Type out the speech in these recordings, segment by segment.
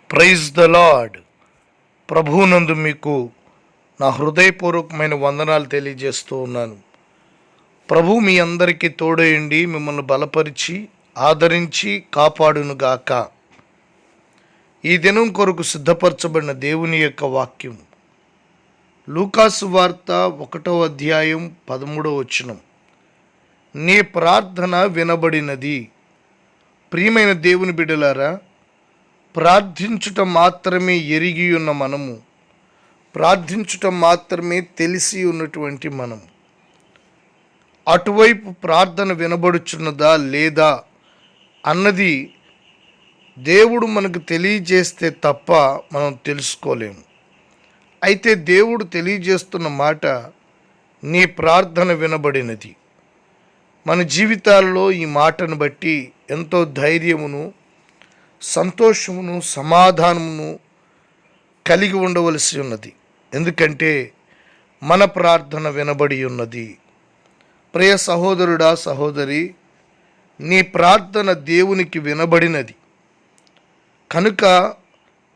Praise the lord. ప్రభువునందు మీకు నా హృదయపూర్వకమైన వందనాలు తెలియజేస్తూ ఉన్నాను. ప్రభు మీ అందరికీ తోడేయండి, మిమ్మల్ని బలపరిచి ఆదరించి కాపాడునుగాక. ఈ దినం కొరకు సిద్ధపరచబడిన దేవుని యొక్క వాక్యం లూకాసు వార్త 1వ అధ్యాయం 13వ వచనం. నీ ప్రార్థన వినబడినది. ప్రియమైన దేవుని బిడ్డలారా, ప్రార్థించుట మాత్రమే ఎరిగి ఉన్న మనము, ప్రార్థించుట మాత్రమే తెలిసి ఉన్నటువంటి మనము, అటువైపు ప్రార్థన వినబడుచున్నదా లేదా అన్నది దేవుడు మనకు తెలియజేస్తే తప్ప మనం తెలుసుకోలేము. అయితే దేవుడు తెలియజేస్తున్న మాట, నీ ప్రార్థన వినబడినది. మన జీవితాల్లో ఈ మాటను బట్టి ఎంతో ధైర్యమును, సంతోషమును, సమాధానమును కలిగి ఉండవలసి ఉన్నది. ఎందుకంటే మన ప్రార్థన వినబడి ఉన్నది. ప్రియ సహోదరుడా, సహోదరి, నీ ప్రార్థన దేవునికి వినబడినది కనుక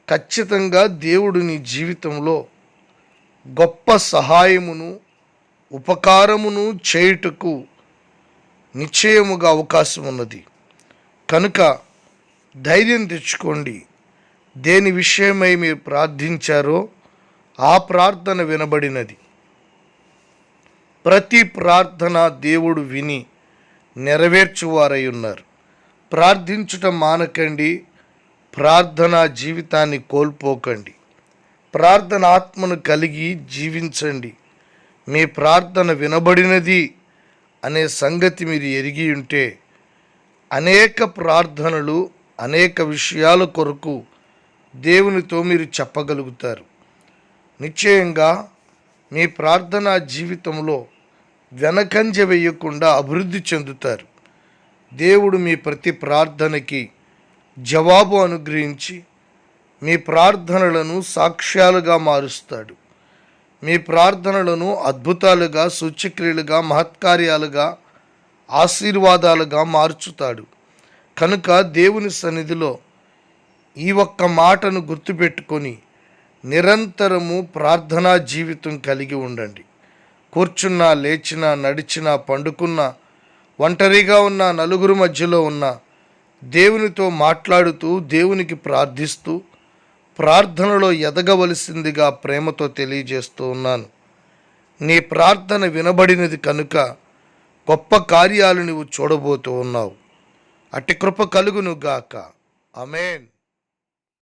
ఖచ్చితంగా దేవుడు నీ జీవితంలో గొప్ప సహాయమును, ఉపకారమును చేయుటకు నిశ్చయముగా అవకాశం ఉన్నది. కనుక ధైర్యం తెచ్చుకోండి. దేని విషయమై మీరు ప్రార్థించారో ఆ ప్రార్థన వినబడినది. ప్రతి ప్రార్థన దేవుడు విని నెరవేర్చువారై ఉన్నారు. ప్రార్థించుట మానకండి, ప్రార్థనా జీవితాన్ని కోల్పోకండి. ప్రార్థన ఆత్మను కలిగి జీవించండి. మీ ప్రార్థన వినబడినది అనే సంగతి మీరు ఎరిగి ఉంటే అనేక ప్రార్థనలు, అనేక విషయాల కొరకు దేవునితో మీరు చెప్పగలుగుతారు. నిశ్చయంగా మీ ప్రార్థనా జీవితంలో వెనకంజ వేయకుండా అభివృద్ధి చెందుతారు. దేవుడు మీ ప్రతి ప్రార్థనకి జవాబు అనుగ్రహించి మీ ప్రార్థనలను సాక్ష్యాలుగా మారుస్తాడు. మీ ప్రార్థనలను అద్భుతాలుగా, సూచక్రియలుగా, మహత్కార్యాలుగా, ఆశీర్వాదాలుగా మార్చుతాడు. కనుక దేవుని సన్నిధిలో ఈ ఒక్క మాటను గుర్తుపెట్టుకొని నిరంతరము ప్రార్థనా జీవితం కలిగి ఉండండి. కూర్చున్నా, లేచినా, నడిచినా, పండుకున్నా, ఒంటరిగా ఉన్న, నలుగురు మధ్యలో ఉన్న, దేవునితో మాట్లాడుతూ, దేవునికి ప్రార్థిస్తూ, ప్రార్థనలో ఎదగవలసిందిగా ప్రేమతో తెలియజేస్తూ ఉన్నాను. నీ ప్రార్థన వినబడినది కనుక గొప్ప కార్యాలు నువ్వు చూడబోతూ ఉన్నావు. అట్టి కృప కలుగును గాక. ఆమేన్.